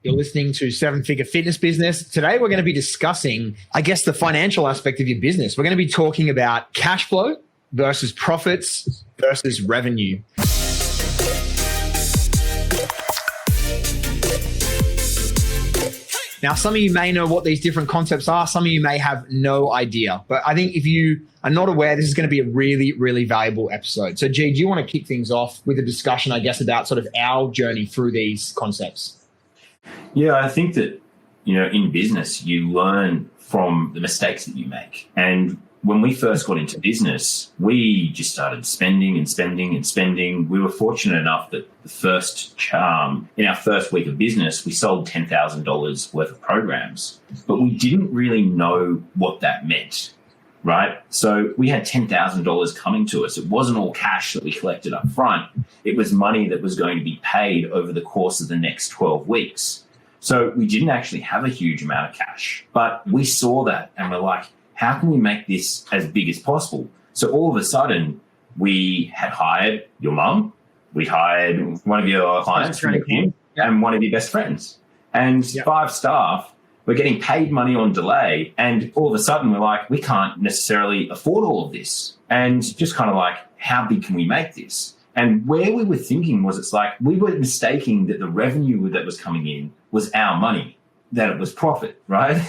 You're listening to Seven Figure Fitness Business. Today, we're going to be discussing, I guess, the financial aspect of your business. We're going to be talking about cash flow versus profits versus revenue. Now, some of you may know what these different concepts are. Some of you may have no idea. But I think if you are not aware, this is going to be a really, really valuable episode. So, G, do you want to kick things off with a discussion, I guess, about sort of our journey through these concepts? Yeah, I think that, in business, you learn from the mistakes that you make. And when we first got into business, we just started spending and spending and spending. We were fortunate enough that in our first week of business, we sold $10,000 worth of programs, but we didn't really know what that meant, right? So we had $10,000 coming to us. It wasn't all cash that we collected up front. It was money that was going to be paid over the course of the next 12 weeks. So we didn't actually have a huge amount of cash, but we saw that and we're like, how can we make this as big as possible? So all of a sudden, we had hired your mum, we hired one of your clients from the gym, and one of your best friends, and 5 staff. We're getting paid money on delay, and all of a sudden, we're like, we can't necessarily afford all of this, and just kind of like, how big can we make this? And where we were thinking was, it's like we were mistaking that the revenue that was coming in was our money, that it was profit, right?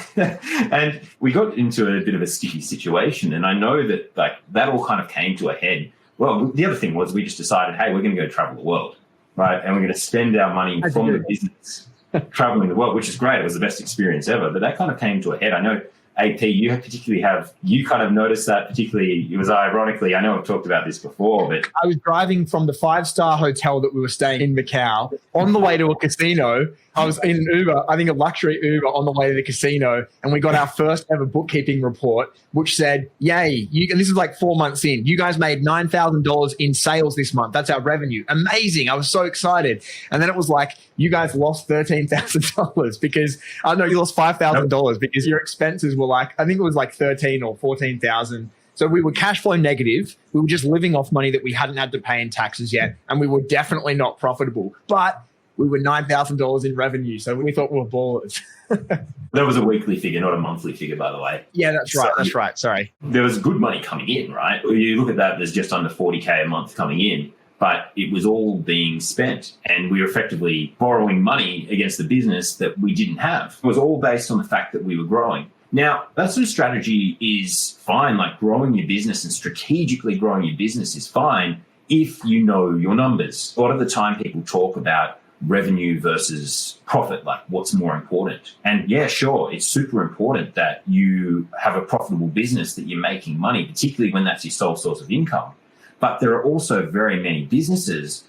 And we got into a bit of a sticky situation. And I know that that all kind of came to a head. Well, the other thing was we just decided, hey, we're going to go travel the world, right? And we're going to spend our money from the business traveling the world, which is great. It was the best experience ever. But that kind of came to a head. I know, AP, you kind of noticed that particularly. It was ironically, I know I've talked about this before, but I was driving from the 5-star hotel that we were staying in Macau on the way to a casino. I was in an Uber, I think a luxury Uber on the way to the casino, and we got our first ever bookkeeping report, which said, yay, and this is like 4 months in, you guys made $9,000 in sales this month. That's our revenue. Amazing. I was so excited. And then it was like, you guys lost $13,000 because, you lost $5,000 because your expenses were like, I think it was like 13 or 14,000. So we were cash flow negative. We were just living off money that we hadn't had to pay in taxes yet. And we were definitely not profitable. But we were $9,000 in revenue. So we thought we were ballers. That was a weekly figure, not a monthly figure, by the way. Yeah, that's right. That's right. Sorry. There was good money coming in, right? You look at that, there's just under 40K a month coming in, but it was all being spent. And we were effectively borrowing money against the business that we didn't have. It was all based on the fact that we were growing. Now, that sort of strategy is fine, like growing your business and strategically growing your business is fine if you know your numbers. A lot of the time people talk about revenue versus profit, like what's more important. And yeah, sure, it's super important that you have a profitable business, that you're making money, particularly when that's your sole source of income. But there are also very many businesses,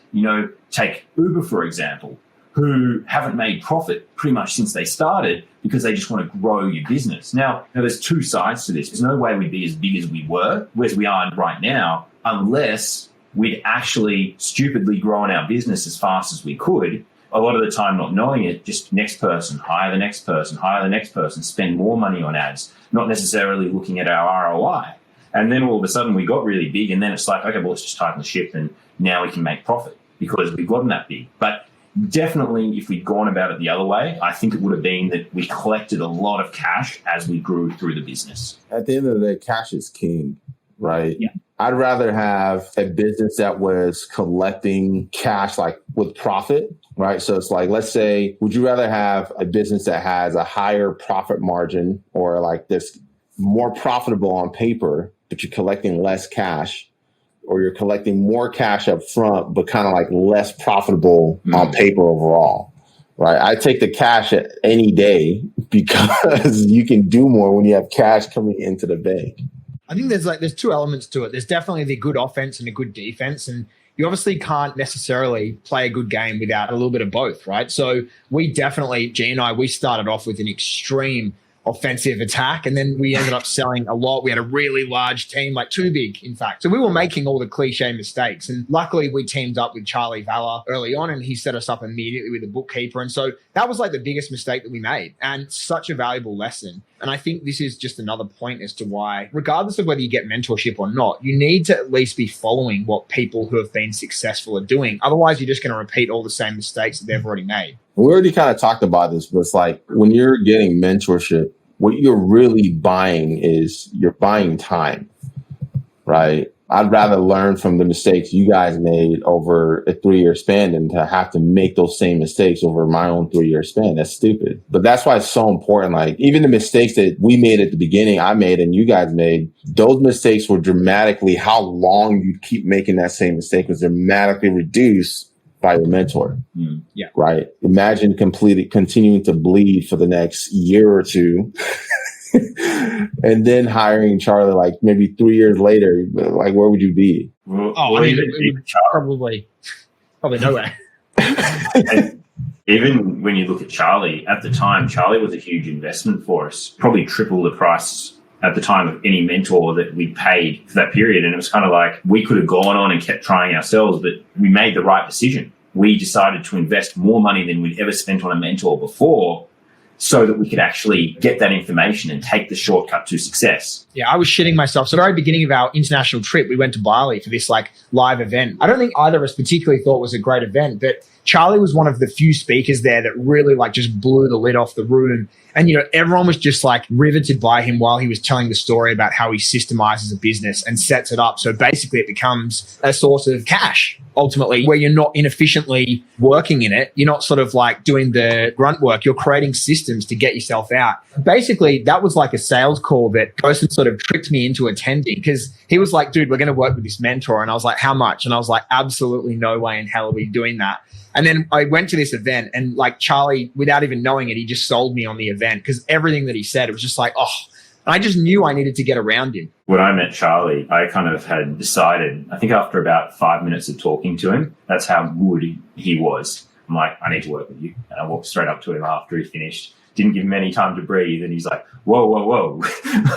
take Uber, for example, who haven't made profit pretty much since they started because they just want to grow your business. Now, there's 2 sides to this. There's no way we'd be as big as we were, as we are right now, unless we'd actually stupidly grown our business as fast as we could. A lot of the time not knowing it, just next person, hire the next person, hire the next person, spend more money on ads, not necessarily looking at our ROI. And then all of a sudden we got really big and then it's like, okay, well, let's just tighten the ship and now we can make profit because we've gotten that big. But definitely if we'd gone about it the other way, I think it would have been that we collected a lot of cash as we grew through the business. At the end of the day, cash is king, right? Yeah. I'd rather have a business that was collecting cash like with profit, right? So it's like, let's say, would you rather have a business that has a higher profit margin or like this more profitable on paper, but you're collecting less cash, or you're collecting more cash up front, but kind of like less profitable on paper overall, right? I take the cash at any day because you can do more when you have cash coming into the bank. I think there's 2 elements to it. There's definitely the good offense and a good defense. And you obviously can't necessarily play a good game without a little bit of both, right? So we definitely, G and I, we started off with an extreme offensive attack. And then we ended up selling a lot. We had a really large team, like too big, in fact. So we were making all the cliche mistakes. And luckily we teamed up with Charlie Valor early on and he set us up immediately with a bookkeeper. And so that was like the biggest mistake that we made and such a valuable lesson. And I think this is just another point as to why, regardless of whether you get mentorship or not, you need to at least be following what people who have been successful are doing. Otherwise, you're just going to repeat all the same mistakes that they've already made. We already kind of talked about this, but it's like when you're getting mentorship, what you're really buying is you're buying time, right? I'd rather learn from the mistakes you guys made over a 3-year span than to have to make those same mistakes over my own 3-year span. That's stupid. But that's why it's so important. Like even the mistakes that we made at the beginning, I made and you guys made, those mistakes were dramatically, how long you keep making that same mistake was dramatically reduced by your mentor. Yeah. Right. Imagine continuing to bleed for the next year or two. And then hiring Charlie, like maybe 3 years later, like where would you be? Probably nowhere. Even when you look at Charlie, at the time, Charlie was a huge investment for us, probably triple the price at the time of any mentor that we paid for that period. And it was kind of like we could have gone on and kept trying ourselves, but we made the right decision. We decided to invest more money than we'd ever spent on a mentor before, so that we could actually get that information and take the shortcut to success. Yeah, I was shitting myself. So at the very beginning of our international trip, we went to Bali for this like live event. I don't think either of us particularly thought it was a great event, but Charlie was one of the few speakers there that really like just blew the lid off the room. And, you know, everyone was just like riveted by him while he was telling the story about how he systemizes a business and sets it up. So basically it becomes a source of cash, ultimately, where you're not inefficiently working in it. You're not sort of like doing the grunt work. You're creating systems to get yourself out. Basically, that was like a sales call that Ghost sort of tricked me into attending because he was like, dude, we're going to work with this mentor. And I was like, how much? And I was like, absolutely no way in hell are we doing that. And then I went to this event and like Charlie, without even knowing it, he just sold me on the event because everything that he said, it was just like, oh, and I just knew I needed to get around him. When I met Charlie, I kind of had decided, I think after about 5 minutes of talking to him, that's how good he was. I'm like, I need to work with you. And I walked straight up to him after he finished. Didn't give him any time to breathe. And he's like, whoa.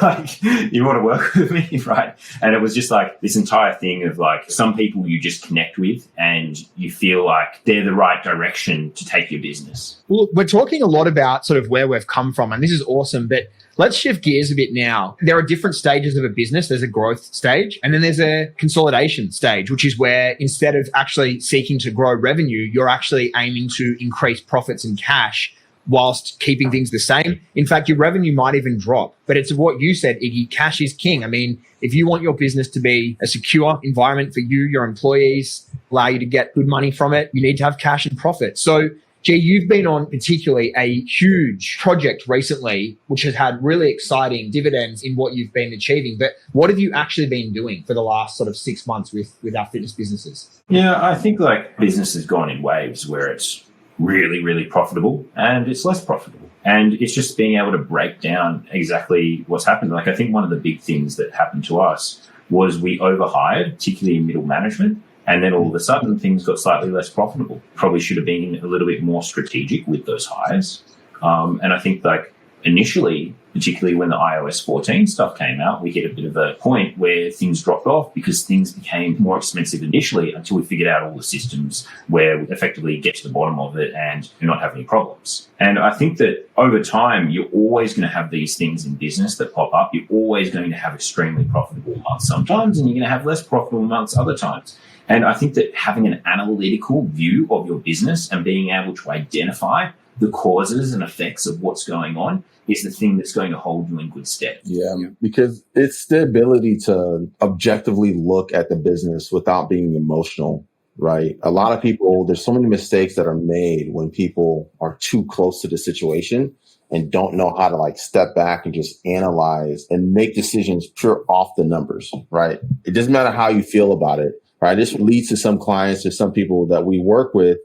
Like, you want to work with me, right? And it was just like this entire thing of like some people you just connect with and you feel like they're the right direction to take your business. Well, we're talking a lot about sort of where we've come from, and this is awesome, but let's shift gears a bit now. There are different stages of a business. There's a growth stage, and then there's a consolidation stage, which is where instead of actually seeking to grow revenue, you're actually aiming to increase profits and cash whilst keeping things the same. In fact, your revenue might even drop. But it's what you said, Iggy, cash is king. I mean, if you want your business to be a secure environment for you, your employees, allow you to get good money from it, you need to have cash and profit. So, G, you've been on particularly a huge project recently, which has had really exciting dividends in what you've been achieving. But what have you actually been doing for the last sort of 6 months with our fitness businesses? Yeah, I think like business has gone in waves where it's really, really profitable and it's less profitable. And it's just being able to break down exactly what's happened. Like I think one of the big things that happened to us was we overhired, particularly in middle management. And then all of a sudden things got slightly less profitable. Probably should have been a little bit more strategic with those hires. And I think like initially, particularly when the iOS 14 stuff came out, we hit a bit of a point where things dropped off because things became more expensive initially until we figured out all the systems where we effectively get to the bottom of it and do not have any problems. And I think that over time, you're always going to have these things in business that pop up. You're always going to have extremely profitable months sometimes, and you're going to have less profitable months other times. And I think that having an analytical view of your business and being able to identify the causes and effects of what's going on is the thing that's going to hold you in good stead. Yeah, because it's the ability to objectively look at the business without being emotional, right? A lot of people, there's so many mistakes that are made when people are too close to the situation and don't know how to like step back and just analyze and make decisions pure off the numbers, right? It doesn't matter how you feel about it, right? This leads to some clients or some people that we work with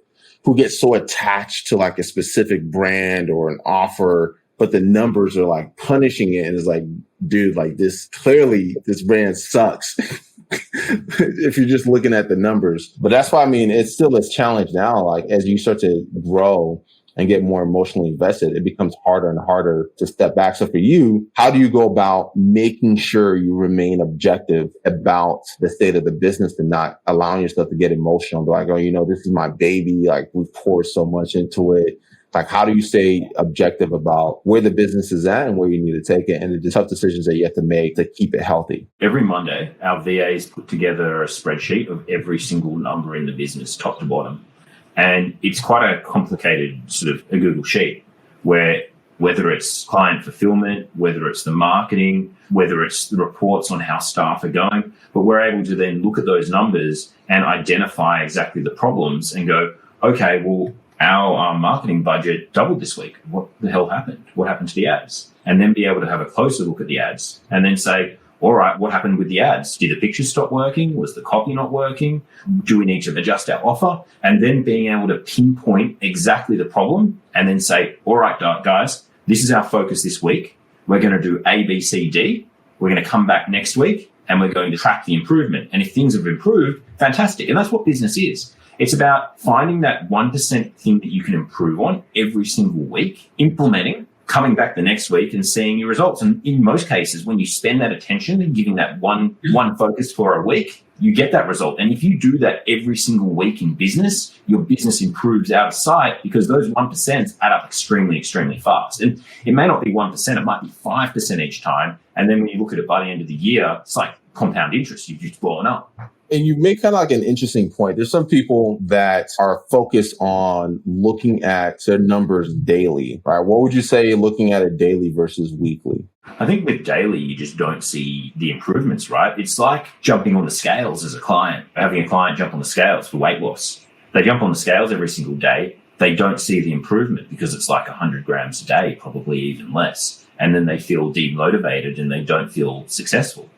who get so attached to like a specific brand or an offer, but the numbers are like punishing it. And it's like, dude, like this, clearly this brand sucks if you're just looking at the numbers. But that's why, I mean, it's still this challenge now. Like as you start to grow and get more emotionally invested, it becomes harder and harder to step back. So for you, how do you go about making sure you remain objective about the state of the business and not allowing yourself to get emotional? Like, oh, you know, this is my baby. Like we've poured so much into it. Like, how do you stay objective about where the business is at and where you need to take it and the tough decisions that you have to make to keep it healthy? Every Monday, our VAs put together a spreadsheet of every single number in the business, top to bottom. And it's quite a complicated sort of a Google sheet where whether it's client fulfillment, whether it's the marketing, whether it's the reports on how staff are going, but we're able to then look at those numbers and identify exactly the problems and go, okay, well, our marketing budget doubled this week. What the hell happened? What happened to the ads? And then be able to have a closer look at the ads and then say, all right, what happened with the ads? Did the pictures stop working? Was the copy not working? Do we need to adjust our offer? And then being able to pinpoint exactly the problem and then say, all right, guys, this is our focus this week. We're going to do A, B, C, D. We're going to come back next week and we're going to track the improvement. And if things have improved, fantastic. And that's what business is. It's about finding that 1% thing that you can improve on every single week, implementing, coming back the next week and seeing your results. And in most cases, when you spend that attention and giving that one focus for a week, you get that result. And if you do that every single week in business, your business improves out of sight because those 1% add up extremely, extremely fast. And it may not be 1%, it might be 5% each time. And then when you look at it by the end of the year, it's like compound interest. You've just blown up. And you make kind of like an interesting point. There's some people that are focused on looking at their numbers daily, right? What would you say looking at it daily versus weekly? I think with daily, you just don't see the improvements, right? It's like jumping on the scales as a client, having a client jump on the scales for weight loss. They jump on the scales every single day. They don't see the improvement because it's like 100 grams a day, probably even less. And then they feel demotivated and they don't feel successful.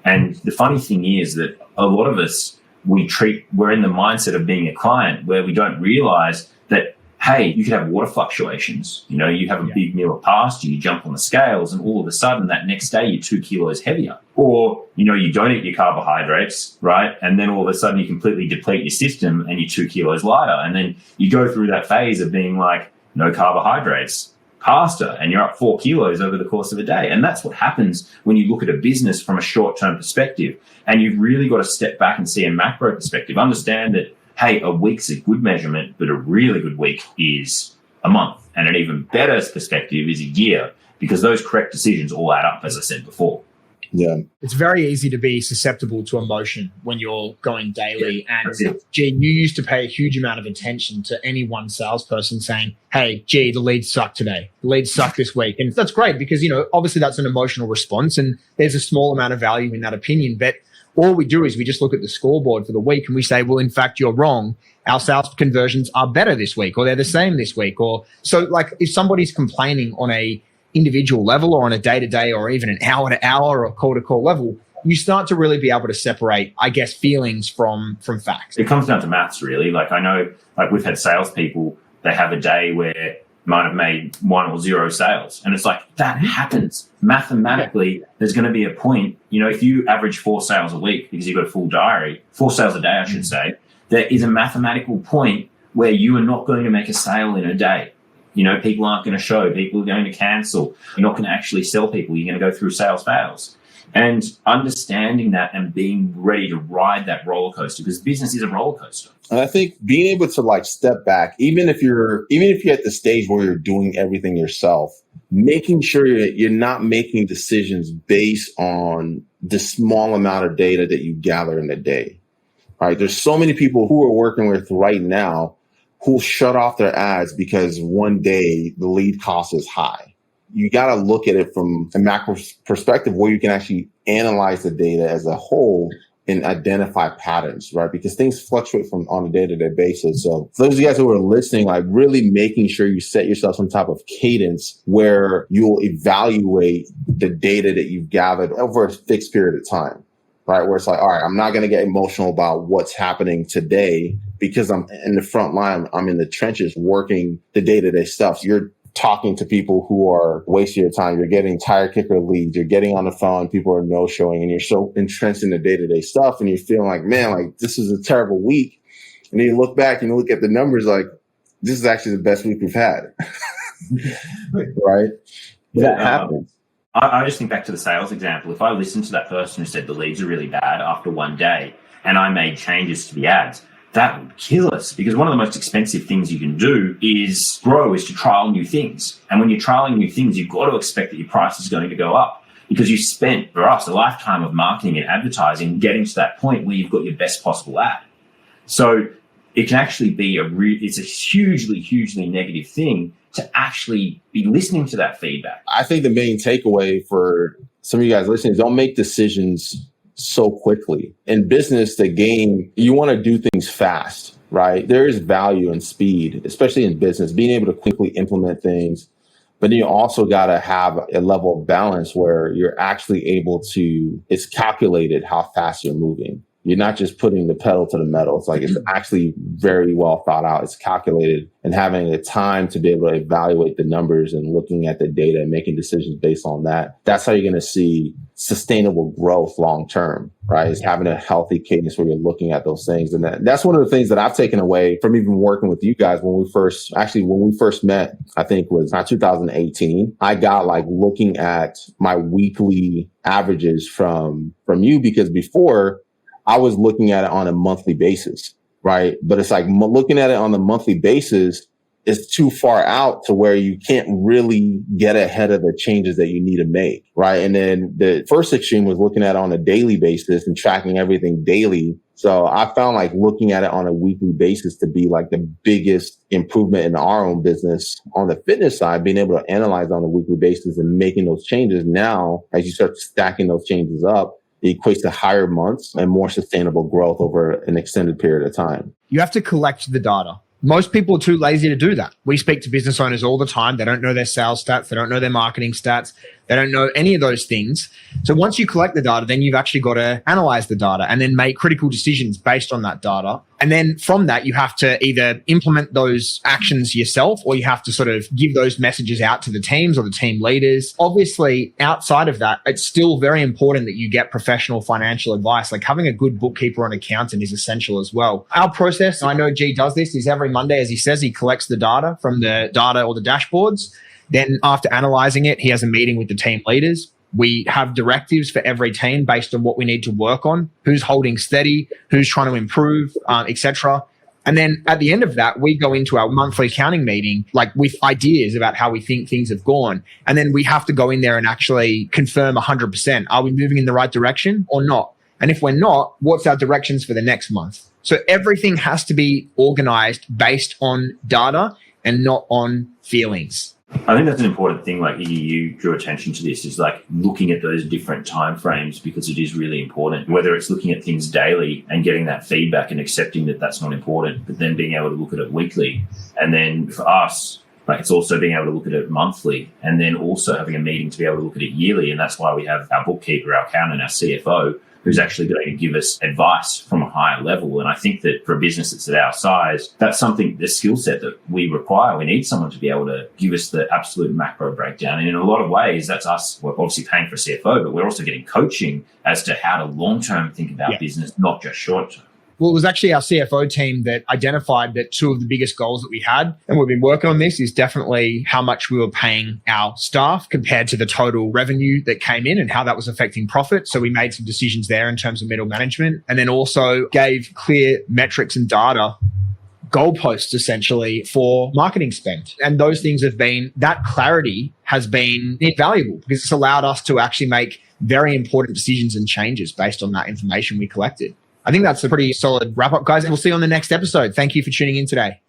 And the funny thing is that a lot of us, we're in the mindset of being a client where we don't realize that, hey, you could have water fluctuations. You know, you have a big meal of pasta, you jump on the scales, and all of a sudden that next day you're 2 kilos heavier. Or, you know, you don't eat your carbohydrates, right? And then all of a sudden you completely deplete your system and you're 2 kilos lighter. And then you go through that phase of being like, no carbohydrates, pasta, and you're up 4 kilos over the course of a day. And that's what happens when you look at a business from a short-term perspective. And you've really got to step back and see a macro perspective. Understand that, hey, a week's a good measurement, but a really good week is a month. And an even better perspective is a year, because those correct decisions all add up, as I said before. Yeah. It's very easy to be susceptible to emotion when you're going daily. And gee, you used to pay a huge amount of attention to any one salesperson saying, hey, gee, the leads suck today. The leads suck this week. And that's great because, you know, obviously that's an emotional response and there's a small amount of value in that opinion. But all we do is we just look at the scoreboard for the week and we say, well, in fact, you're wrong. Our sales conversions are better this week, or they're the same this week. Or so like if somebody's complaining on a individual level or on a day-to-day or even an hour-to-hour or call-to-call level, you start to really be able to separate, I guess, feelings from facts. It comes down to maths, really. Like I know, like we've had salespeople, they have a day where might have made 1 or 0 sales. And it's like, that happens. Mathematically, there's going to be a point, you know, if you average 4 sales a week because you've got a full diary, 4 sales a day, I should say, there is a mathematical point where you are not going to make a sale in a day. You know, people aren't going to show, people are going to cancel. You're not going to actually sell people. You're going to go through sales fails. And understanding that and being ready to ride that roller coaster, because business is a roller coaster. And I think being able to like step back, even if you're at the stage where you're doing everything yourself, making sure you're not making decisions based on the small amount of data that you gather in a day. All right. There's so many people who we're working with right now who'll shut off their ads because one day the lead cost is high. You got to look at it from a macro perspective where you can actually analyze the data as a whole and identify patterns, right? Because things fluctuate on a day-to-day basis. So for those of you guys who are listening, like really making sure you set yourself some type of cadence where you'll evaluate the data that you've gathered over a fixed period of time, right? Where it's like, all right, I'm not going to get emotional about what's happening today because I'm in the front line. I'm in the trenches working the day-to-day stuff. So you're talking to people who are wasting your time. You're getting tire kicker leads. You're getting on the phone. People are no-showing, and you're so entrenched in the day-to-day stuff. And you're feeling like, man, like this is a terrible week. And then you look back and you look at the numbers, like this is actually the best week we've had, right? That happens. I just think back to the sales example. If I listened to that person who said the leads are really bad after one day, and I made changes to the ads, that would kill us, because one of the most expensive things you can do is to trial new things. And when you're trialing new things, you've got to expect that your price is going to go up, because you spent, for us, a lifetime of marketing and advertising getting to that point where you've got your best possible ad. So it can actually be it's a hugely negative thing to actually be listening to that feedback. I think the main takeaway for some of you guys listening is don't make decisions so quickly. In business, the game, you want to do things fast, right? There is value in speed, especially in business, being able to quickly implement things. But then you also got to have a level of balance where you're actually able to, it's calculated how fast you're moving. You're not just putting the pedal to the metal. It's like, it's actually very well thought out. It's calculated, and having the time to be able to evaluate the numbers and looking at the data and making decisions based on that. That's how you're going to see sustainable growth long term, right? Is having a healthy cadence where you're looking at those things. And that's one of the things that I've taken away from even working with you guys when we first met, I think was not 2018. I got like looking at my weekly averages from you, because before I was looking at it on a monthly basis, right? But it's like looking at it on a monthly basis is too far out to where you can't really get ahead of the changes that you need to make, right? And then the first extreme was looking at it on a daily basis and tracking everything daily. So I found like looking at it on a weekly basis to be like the biggest improvement in our own business on the fitness side, being able to analyze on a weekly basis and making those changes. Now, as you start stacking those changes up, it equates to higher months and more sustainable growth over an extended period of time. You have to collect the data. Most people are too lazy to do that. We speak to business owners all the time. They don't know their sales stats. They don't know their marketing stats. They don't know any of those things. So once you collect the data, then you've actually got to analyze the data and then make critical decisions based on that data. And then from that, you have to either implement those actions yourself, or you have to sort of give those messages out to the teams or the team leaders. Obviously, outside of that, it's still very important that you get professional financial advice. Like having a good bookkeeper or an accountant is essential as well. Our process, I know G does this, is every Monday, as he says, he collects the data from the data or the dashboards. Then after analyzing it, he has a meeting with the team leaders. We have directives for every team based on what we need to work on, who's holding steady, who's trying to improve, etc. And then at the end of that, we go into our monthly accounting meeting, like with ideas about how we think things have gone. And then we have to go in there and actually confirm 100%. Are we moving in the right direction or not? And if we're not, what's our directions for the next month? So everything has to be organized based on data and not on feelings. I think that's an important thing. Like you drew attention to this, is like looking at those different timeframes, because it is really important. Whether it's looking at things daily and getting that feedback and accepting that that's not important, but then being able to look at it weekly. And then for us, like it's also being able to look at it monthly, and then also having a meeting to be able to look at it yearly. And that's why we have our bookkeeper, our accountant, our CFO, who's actually going to give us advice from a higher level. And I think that for a business that's at our size, that's something, the skill set that we require. We need someone to be able to give us the absolute macro breakdown. And in a lot of ways, that's us. We're obviously paying for a CFO, but we're also getting coaching as to how to long-term think about business, not just short-term. Well, it was actually our CFO team that identified that two of the biggest goals that we had, and we've been working on this, is definitely how much we were paying our staff compared to the total revenue that came in and how that was affecting profit. So we made some decisions there in terms of middle management, and then also gave clear metrics and data goalposts essentially for marketing spend. And those things have been, that clarity has been invaluable because it's allowed us to actually make very important decisions and changes based on that information we collected. I think that's a pretty solid wrap up, guys. And we'll see you on the next episode. Thank you for tuning in today.